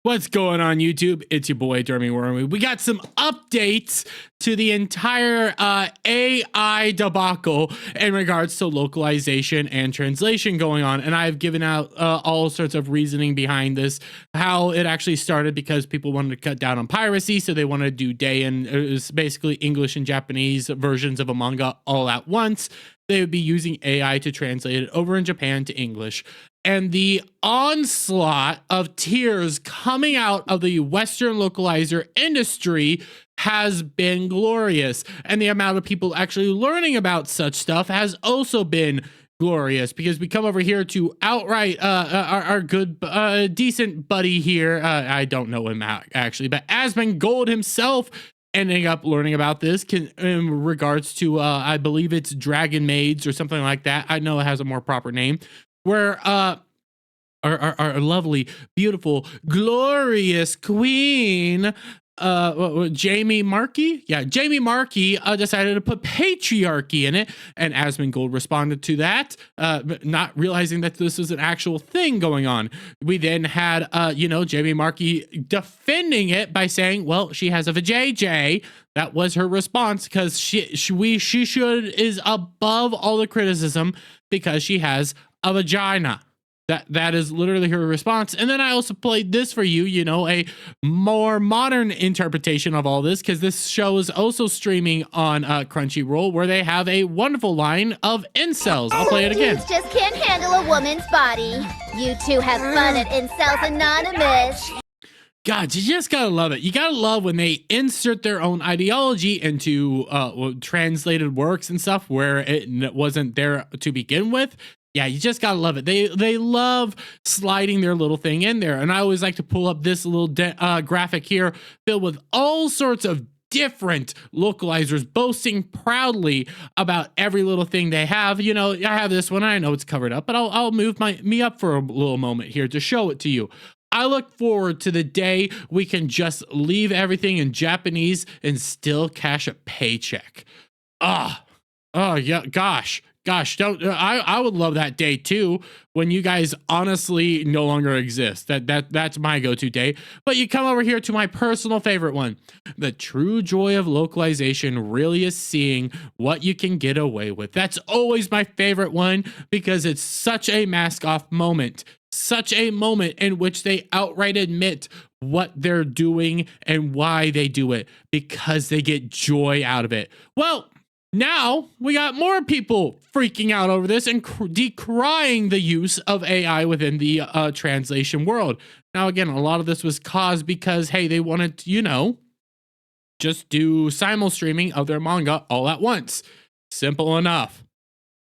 What's going on, YouTube? It's your boy Dermy Wormy. We got some updates to the entire AI debacle in regards to localization and translation going on, and I've given out all sorts of reasoning behind this. How it actually started because people wanted to cut down on piracy, so they wanted to do day and it was basically English and Japanese versions of a manga all at once. They would be using AI to translate it over in Japan to English. And the onslaught of tears coming out of the Western localizer industry has been glorious. And the amount of people actually learning about such stuff has also been glorious, because we come over here to outright our good decent buddy here. I don't know him actually, but Asmongold himself ending up learning about this in regards to I believe it's Dragon Maids or something like that. I know it has a more proper name, where our lovely, beautiful, glorious queen, Jamie Markey? Yeah, Jamie Markey decided to put patriarchy in it, and Asmongold responded to that, not realizing that this was an actual thing going on. We then had, Jamie Markey defending it by saying, well, she has a vajayjay. That was her response, because she is above all the criticism because she has a vagina. That is literally her response. And then I also played this for you, a more modern interpretation of all this, because this show is also streaming on Crunchyroll, where they have a wonderful line of incels. I'll play it again. Dudes just can't handle a woman's body. You two have fun at Incels Anonymous. God, you just gotta love it. You gotta love when they insert their own ideology into translated works and stuff where it wasn't there to begin with. Yeah, you just gotta love it. They love sliding their little thing in there. And I always like to pull up this little graphic here filled with all sorts of different localizers boasting proudly about every little thing they have. I have this one. I know it's covered up, but I'll move me up for a little moment here to show it to you. I look forward to the day we can just leave everything in Japanese and still cash a paycheck. Oh yeah, gosh, don't I would love that day too, when you guys honestly no longer exist. That's my go-to day. But you come over here to my personal favorite one. The true joy of localization really is seeing what you can get away with. That's always my favorite one, because it's such a mask off moment. Such a moment in which they outright admit what they're doing and why they do it, because they get joy out of it. Well, now we got more people freaking out over this and decrying the use of AI within the translation world. Now, again, a lot of this was caused because, hey, they wanted to, just do simul streaming of their manga all at once. Simple enough.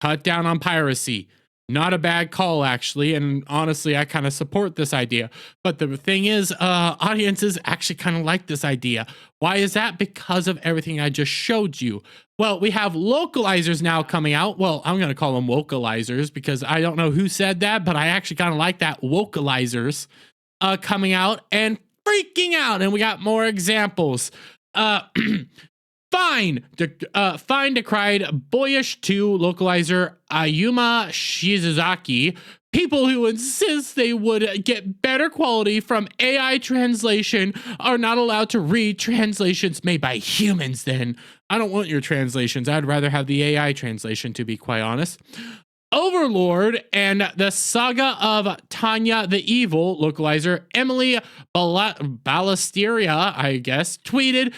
Cut down on piracy. Not a bad call, actually, and honestly, I kind of support this idea. But the thing is, audiences actually kind of like this idea. Why is that? Because of everything I just showed you. Well, we have localizers now coming out. Well, I'm going to call them vocalizers, because I don't know who said that, but I actually kind of like that, vocalizers, coming out and freaking out. And we got more examples. Fine decried boyish 2 localizer Ayuma Shizuzaki. People who insist they would get better quality from AI translation are not allowed to read translations made by humans then. I don't want your translations. I'd rather have the AI translation, to be quite honest. Overlord and the Saga of Tanya the Evil localizer Emily Ballesteria, I guess, tweeted,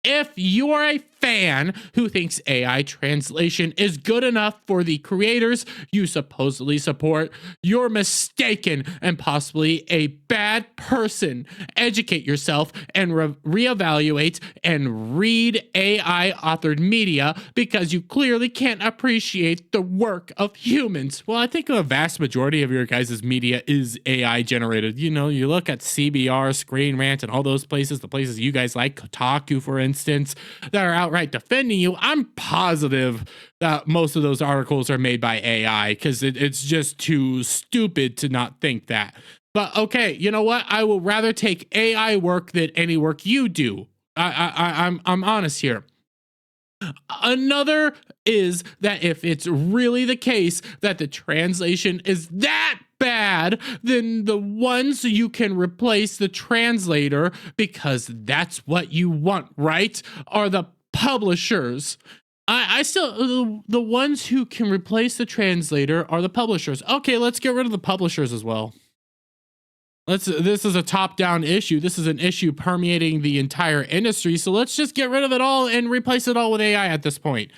"If you are a fan who thinks AI translation is good enough for the creators you supposedly support, you're mistaken and possibly a bad person. Educate yourself and reevaluate and read AI authored media, because you clearly can't appreciate the work of humans." Well, I think a vast majority of your guys' media is AI generated. You look at CBR, Screen Rant, and all those places, the places you guys like, Kotaku, for instance, that are outright defending you. I'm positive that most of those articles are made by AI, because it's just too stupid to not think that. But okay, you know what? I will rather take AI work than any work you do. I'm honest here. Another is that if it's really the case that the translation is that bad, bad, then the ones you can replace the translator, because that's what you want, right? Are the publishers. I still, the ones who can replace the translator are the publishers. Okay, let's get rid of the publishers as well. This is a top-down issue. This is an issue permeating the entire industry. So let's just get rid of it all and replace it all with AI at this point.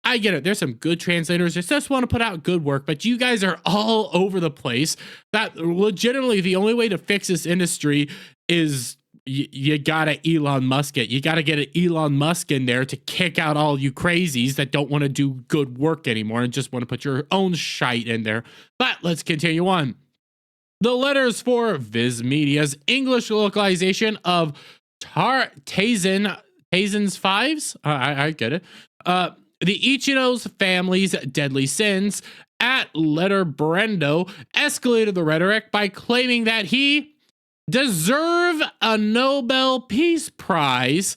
I get it. There's some good translators that just want to put out good work, but you guys are all over the place. That legitimately the only way to fix this industry is you gotta Elon Musk it. You gotta get an Elon Musk in there to kick out all you crazies that don't want to do good work anymore and just want to put your own shite in there. But let's continue on. The letters for Viz Media's English localization of Tazen's Fives. I get it. The Ichino's family's deadly sins at letter Brendo escalated the rhetoric by claiming that he deserve a Nobel Peace Prize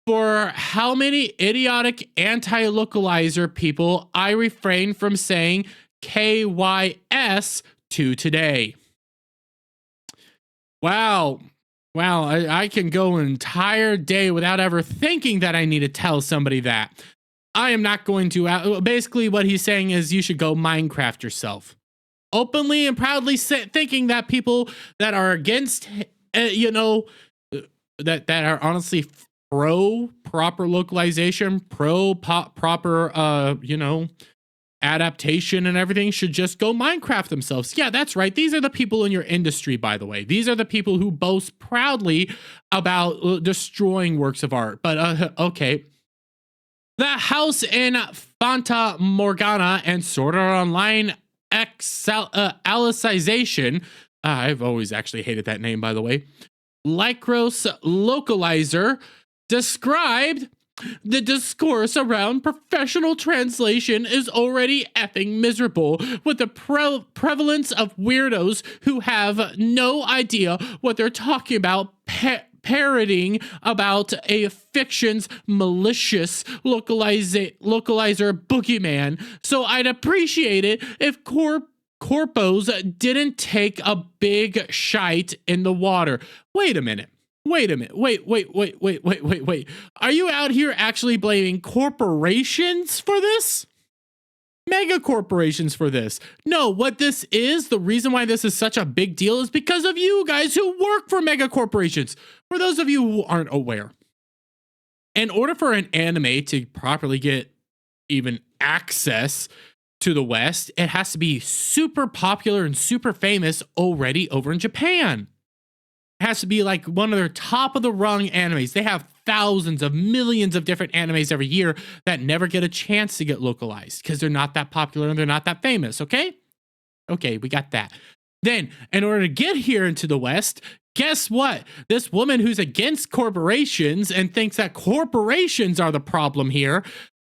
for how many idiotic anti-localizer people I refrain from saying KYS to today. Wow. I can go an entire day without ever thinking that I need to tell somebody that. I am not going to. Basically, what he's saying is you should go Minecraft yourself. Openly and proudly thinking that people that are against, that are honestly pro proper localization, proper, adaptation and everything should just go Minecraft themselves. Yeah, that's right. These are the people in your industry, by the way. These are the people who boast proudly about destroying works of art. But okay. The house in Fanta Morgana and Sword Art Online Alicization. I've always actually hated that name, by the way. Lycros Localizer described the discourse around professional translation is already effing miserable, with the prevalence of weirdos who have no idea what they're talking about, parroting about a fiction's malicious localizer boogeyman. So I'd appreciate it if corpos didn't take a big shite in the water. Wait a minute. Wait. Are you out here actually blaming corporations for this? Mega corporations for this? No, what this is, the reason why this is such a big deal is because of you guys who work for mega corporations. For those of you who aren't aware, in order for an anime to properly get even access to the West, it has to be super popular and super famous already over in Japan. It has to be like one of their top of the rung animes. They have thousands of millions of different animes every year that never get a chance to get localized because they're not that popular and they're not that famous. Okay, we got that. Then, in order to get here into the West, guess what? This woman who's against corporations and thinks that corporations are the problem here,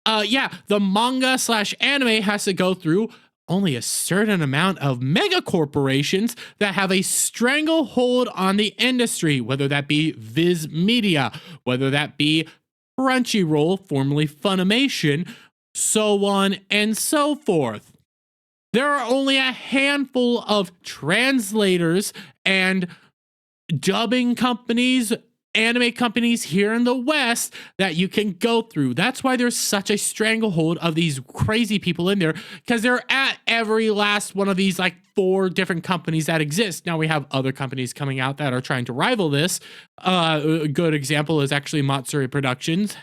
the manga/anime has to go through only a certain amount of mega corporations that have a stranglehold on the industry, whether that be Viz Media, whether that be Crunchyroll, formerly Funimation, so on and so forth. There are only a handful of translators and dubbing companies, anime companies here in the West that you can go through. That's why there's such a stranglehold of these crazy people in there, because they're at every last one of these like 4 different companies that exist. Now we have other companies coming out that are trying to rival this. A good example is actually Matsuri Productions,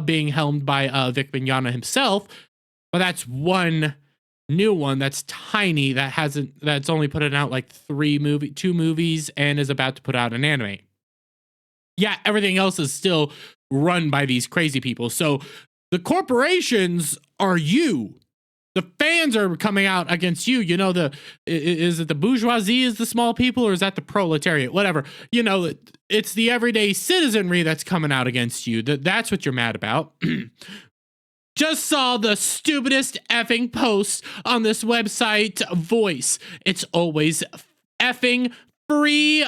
being helmed by Vic Mignogna himself. But that's one new one that's tiny that's only put out like 2 movies and is about to put out an anime. Yeah, everything else is still run by these crazy people. So the corporations are you. The fans are coming out against you. You know, is it the bourgeoisie is the small people, or is that the proletariat? Whatever. You know, it's the everyday citizenry that's coming out against you. That's what you're mad about. Just saw the stupidest effing post on this website, Voice. It's always effing free.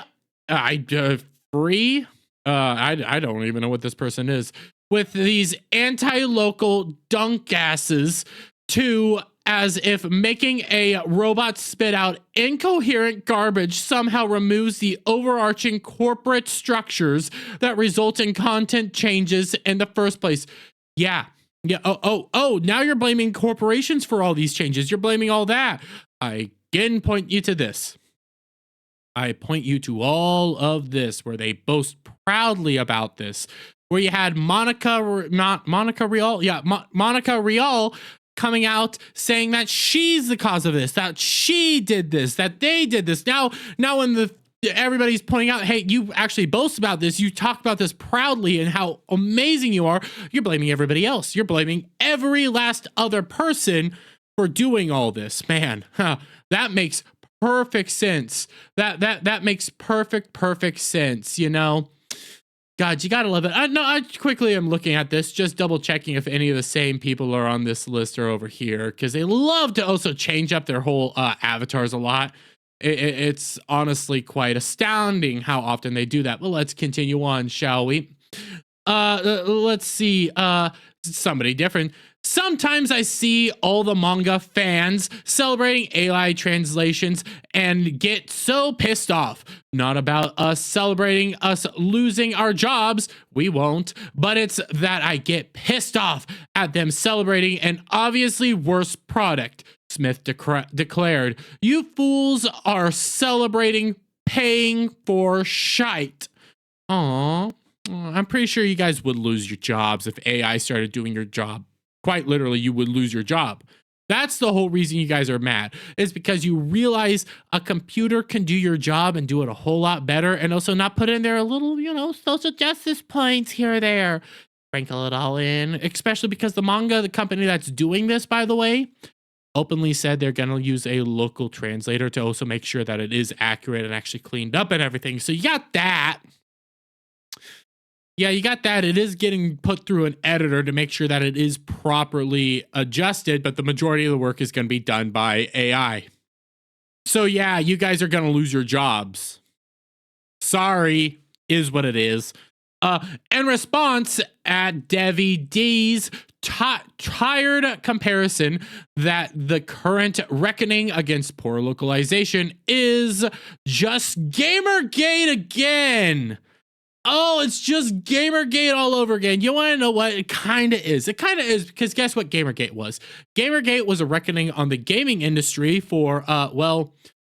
Free? I don't even know what this person is. With these anti-local dunk asses to as if making a robot spit out incoherent garbage somehow removes the overarching corporate structures that result in content changes in the first place. Yeah. Oh, now you're blaming corporations for all these changes. You're blaming all that. I again point you to this. I point you to all of this where they boast proudly about this, where you had Monica Rial coming out saying that she's the cause of this, that she did this, that they did this. Now when everybody's pointing out, hey, you actually boast about this, you talk about this proudly and how amazing you are, you're blaming everybody else. You're blaming every last other person for doing all this. Man, that makes perfect sense. That makes perfect sense, you know? God, you gotta love it. I quickly am looking at this, just double checking if any of the same people are on this list or over here, because they love to also change up their whole avatars a lot. It's honestly quite astounding how often they do that. Well, let's continue on, shall we? Let's see. Somebody different. Sometimes I see all the manga fans celebrating AI translations and get so pissed off. Not about us celebrating us losing our jobs, we won't, but it's that I get pissed off at them celebrating an obviously worse product. Smith declared, "You fools are celebrating paying for shite." Aww. I'm pretty sure you guys would lose your jobs if AI started doing your job. Quite literally, you would lose your job. That's the whole reason you guys are mad. It's because you realize a computer can do your job and do it a whole lot better, and also not put in there a little, you know, social justice points here or there. Sprinkle it all in, especially because the company that's doing this, by the way, openly said they're going to use a local translator to also make sure that it is accurate and actually cleaned up and everything. So you got that. Yeah, you got that. It is getting put through an editor to make sure that it is properly adjusted, but the majority of the work is going to be done by AI. So yeah, you guys are going to lose your jobs. Sorry, is what it is. In response, at Devi D's tired comparison that the current reckoning against poor localization is just Gamergate again. Oh, it's just Gamergate all over again. You want to know what? It kind of is. It kind of is, because guess what Gamergate was? Gamergate was a reckoning on the gaming industry for, well,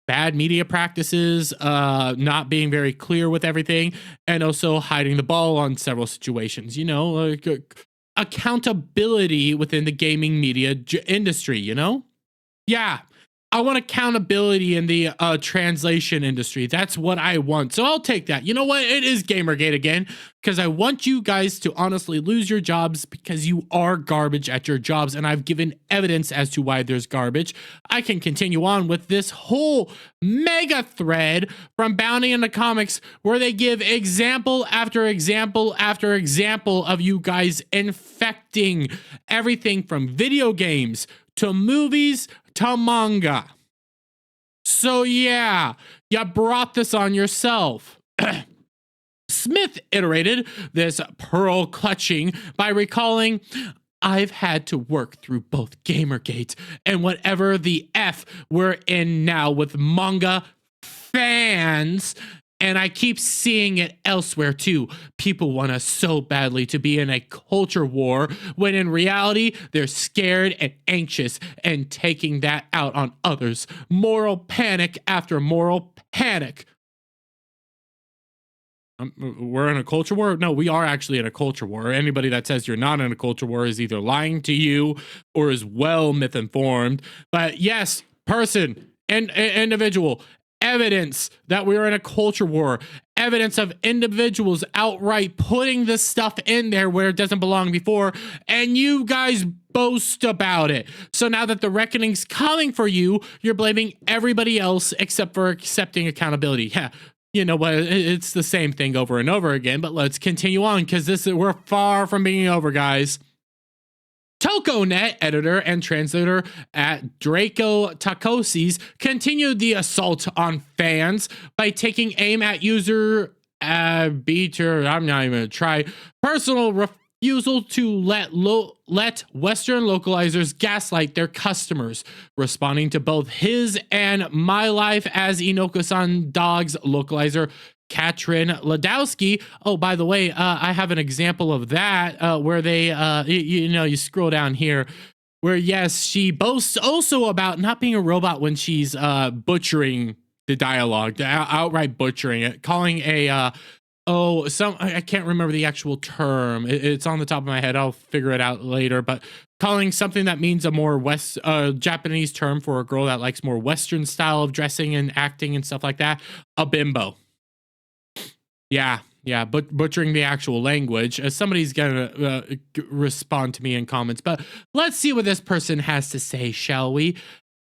bad media practices, not being very clear with everything, and also hiding the ball on several situations. You know, like, accountability within the gaming media industry, you know? Yeah. I want accountability in the translation industry. That's what I want. So I'll take that. You know what? It is Gamergate again, because I want you guys to honestly lose your jobs because you are garbage at your jobs. And I've given evidence as to why there's garbage. I can continue on with this whole mega thread from Bounty in the Comics where they give example after example after example of you guys infecting everything from video games to movies to manga. So yeah, you brought this on yourself. Smith iterated this pearl clutching by recalling, "I've had to work through both Gamergate and whatever the F we're in now with manga fans, and I keep seeing it elsewhere too. People want us so badly to be in a culture war when in reality, they're scared and anxious and taking that out on others. Moral panic after moral panic." We're in a culture war? No, we are actually in a culture war. Anybody that says you're not in a culture war is either lying to you or is well misinformed. But yes, person and individual, evidence that we're in a culture war, evidence of individuals outright putting this stuff in there where it doesn't belong before, and you guys boast about it. So now that the reckoning's coming for you, you're blaming everybody else except for accepting accountability. Yeah, you know what? It's the same thing over and over again, but let's continue on because we're far from being over, guys. TocoNet editor and translator at Draco Takosi's continued the assault on fans by taking aim at user beater. I'm not even gonna try personal refusal to let Western localizers gaslight their customers, responding to both his and My Life as Inoko-san Dog's localizer, Katrin Ladowski. Oh, by the way, I have an example of that where they, you scroll down here, where yes, she boasts also about not being a robot when she's butchering the dialogue, outright butchering it, calling a I can't remember the actual term. It's on the top of my head. I'll figure it out later. But calling something that means a more Japanese term for a girl that likes more Western style of dressing and acting and stuff like that, a bimbo. Yeah, but butchering the actual language. Somebody's gonna respond to me in comments. But let's see what this person has to say, shall we?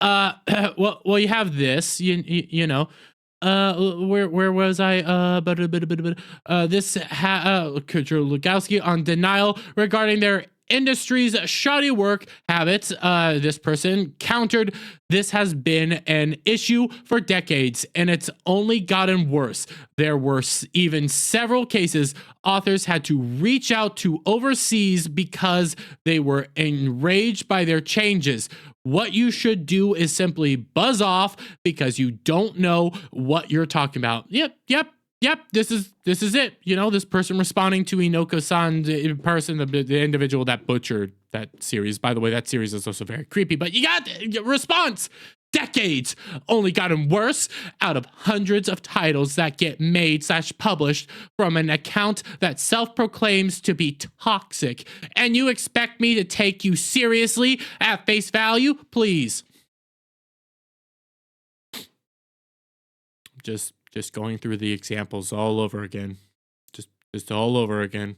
Well, you have this. You know. Where was I? This Kutcher Lugowski on denial regarding their industry's shoddy work habits. This person countered, this has been an issue for decades and it's only gotten worse. There were even several cases authors had to reach out to overseas because they were enraged by their changes. What you should do is simply buzz off because you don't know what you're talking about. Yep. This is it. You know, this person responding to Inoko-san, the person, the individual that butchered that series. By the way, that series is also very creepy, but you got response. Decades only gotten worse out of hundreds of titles that get made / published from an account that self-proclaims to be toxic. And you expect me to take you seriously at face value? Please. Just going through the examples all over again. Just all over again.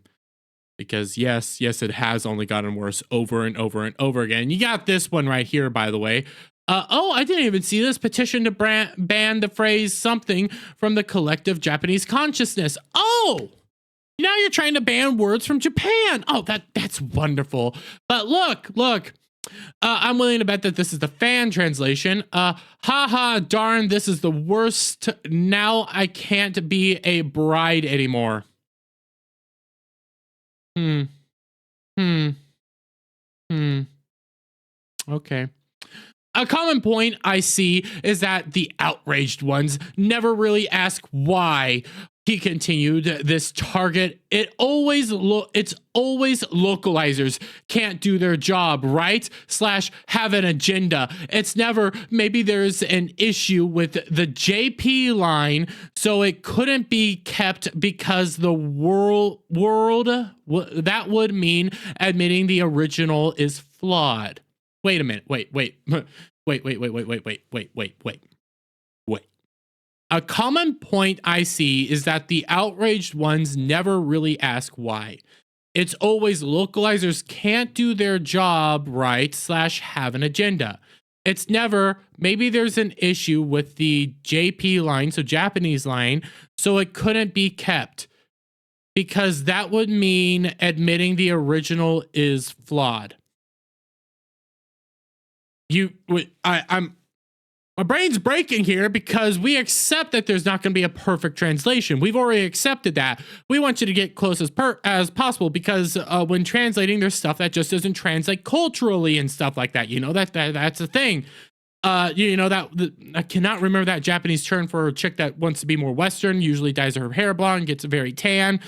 Because yes, it has only gotten worse over and over and over again. You got this one right here, by the way. I didn't even see this. Petition to ban the phrase something from the collective Japanese consciousness. Oh! Now you're trying to ban words from Japan. Oh, that's wonderful. But look. I'm willing to bet that this is the fan translation. Haha, darn, this is the worst. Now I can't be a bride anymore. Okay. A common point I see is that the outraged ones never really ask why. He continued, this target, it's always localizers can't do their job, right? / have an agenda. It's never, maybe there's an issue with the JP line, so it couldn't be kept because the world, that would mean admitting the original is flawed. Wait a minute, wait. A common point I see is that the outraged ones never really ask why. It's always localizers can't do their job right / have an agenda. It's never, maybe there's an issue with the JP line, so Japanese line, so it couldn't be kept. Because that would mean admitting the original is flawed. My brain's breaking here because we accept that there's not going to be a perfect translation. We've already accepted that. We want you to get close as possible because when translating, there's stuff that just doesn't translate culturally and stuff like that. You know, that's the thing. I cannot remember that Japanese term for a chick that wants to be more Western, usually dyes her hair blonde, gets very tan.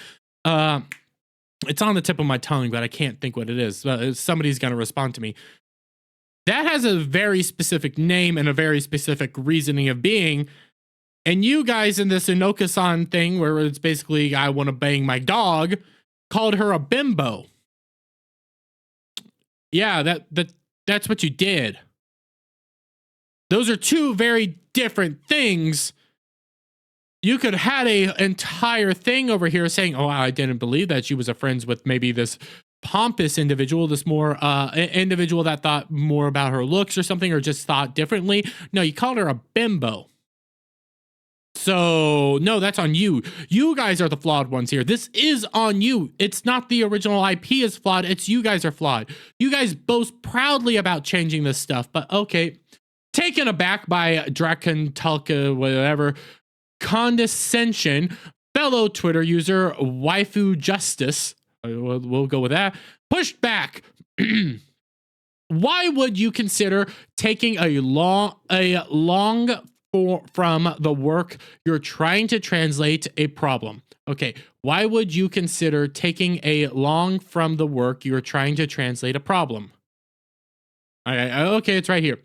It's on the tip of my tongue, but I can't think what it is. Somebody's going to respond to me. That has a very specific name and a very specific reasoning of being. And you guys in this Inoka-san thing, where it's basically, I want to bang my dog, called her a bimbo. Yeah, that's what you did. Those are two very different things. You could have had an entire thing over here saying, oh, I didn't believe that she was friends with maybe this pompous individual, this more individual that thought more about her looks or something, or just thought differently. No, you called her a bimbo. So no, that's on you. You guys are the flawed ones here. This is on you. It's not the original IP is flawed. It's you guys are flawed. You guys boast proudly about changing this stuff, but okay. Taken aback by Draken Talka, whatever, condescension, fellow Twitter user Waifu Justice, We'll go with that. Pushback. Why would you consider taking a long from the work you're trying to translate a problem? Okay, why would you consider taking a long from the work you're trying to translate a problem? Okay, it's right here.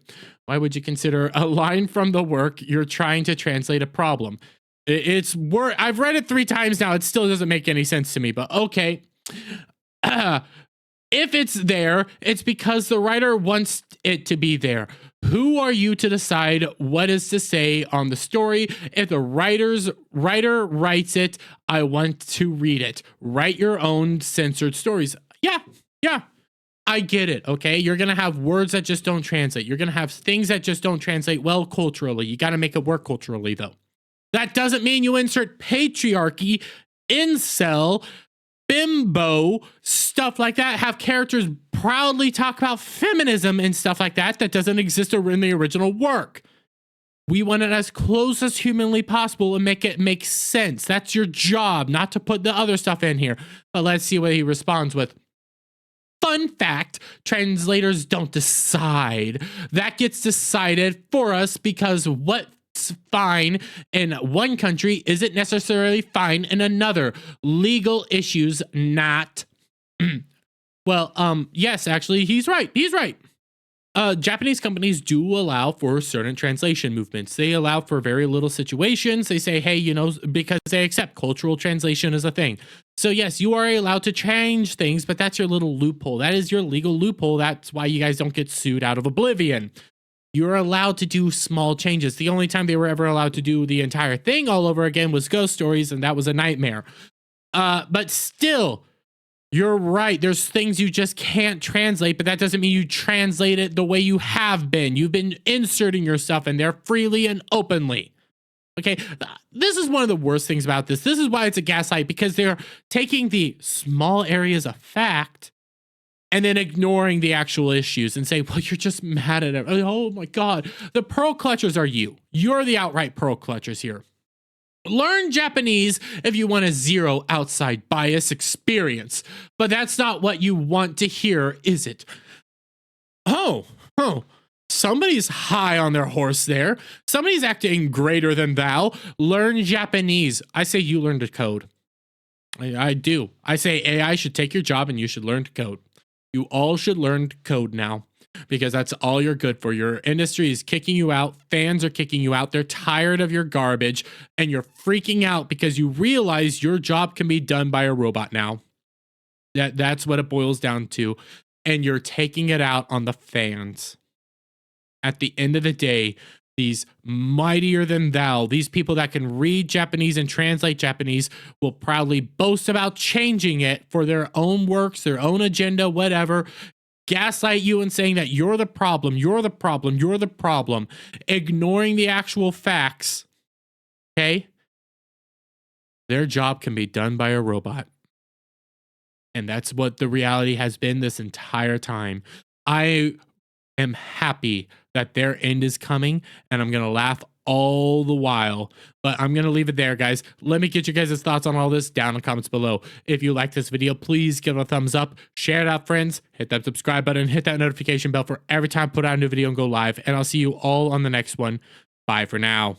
Why would you consider a line from the work you're trying to translate a problem? It's word. I've read it 3 times now. It still doesn't make any sense to me, but okay. If it's there, it's because the writer wants it to be there. Who are you to decide what is to say on the story? If the writer writes it, I want to read it. Write your own censored stories. Yeah. I get it, okay? You're going to have words that just don't translate. You're going to have things that just don't translate well culturally. You got to make it work culturally, though. That doesn't mean you insert patriarchy, incel, bimbo, stuff like that. Have characters proudly talk about feminism and stuff like that that doesn't exist in the original work. We want it as close as humanly possible and make it make sense. That's your job, not to put the other stuff in here. But let's see what he responds with. Fun fact, translators don't decide. That gets decided for us because what's fine in one country isn't necessarily fine in another. Legal issues, not. Well, yes, actually, he's right. Japanese companies do allow for certain translation movements. They allow for very little situations. They say, hey, because they accept cultural translation as a thing. So yes, you are allowed to change things, but that's your little loophole. That is your legal loophole. That's why you guys don't get sued out of oblivion. You're allowed to do small changes. The only time they were ever allowed to do the entire thing all over again was Ghost Stories, and that was a nightmare. But still, you're right. There's things you just can't translate, but that doesn't mean you translate it the way you have been. You've been inserting yourself in there freely and openly. Okay, this is one of the worst things about this. This is why it's a gaslight, because they're taking the small areas of fact and then ignoring the actual issues and saying, well, you're just mad at it. Oh my God. The pearl clutchers are you. You're the outright pearl clutchers here. Learn Japanese if you want a zero outside bias experience, but that's not what you want to hear, is it? Oh, somebody's high on their horse there. Somebody's acting greater than thou. Learn Japanese. I say you learn to code. I do. I say AI should take your job and you should learn to code. You all should learn to code now, because that's all you're good for. Your industry is kicking you out. Fans are kicking you out. They're tired of your garbage, and you're freaking out because you realize your job can be done by a robot now. That's what it boils down to. And you're taking it out on the fans. At the end of the day, these mightier than thou, these people that can read Japanese and translate Japanese, will proudly boast about changing it for their own works, their own agenda, whatever. Gaslight you and saying that you're the problem, ignoring the actual facts. Okay? Their job can be done by a robot. And that's what the reality has been this entire time. I am happy that their end is coming, and I'm going to laugh all the while, but I'm going to leave it there, guys. Let me get you guys' thoughts on all this down in the comments below. If you like this video, please give it a thumbs up, share it out, friends, hit that subscribe button, hit that notification bell for every time I put out a new video and go live, and I'll see you all on the next one. Bye for now.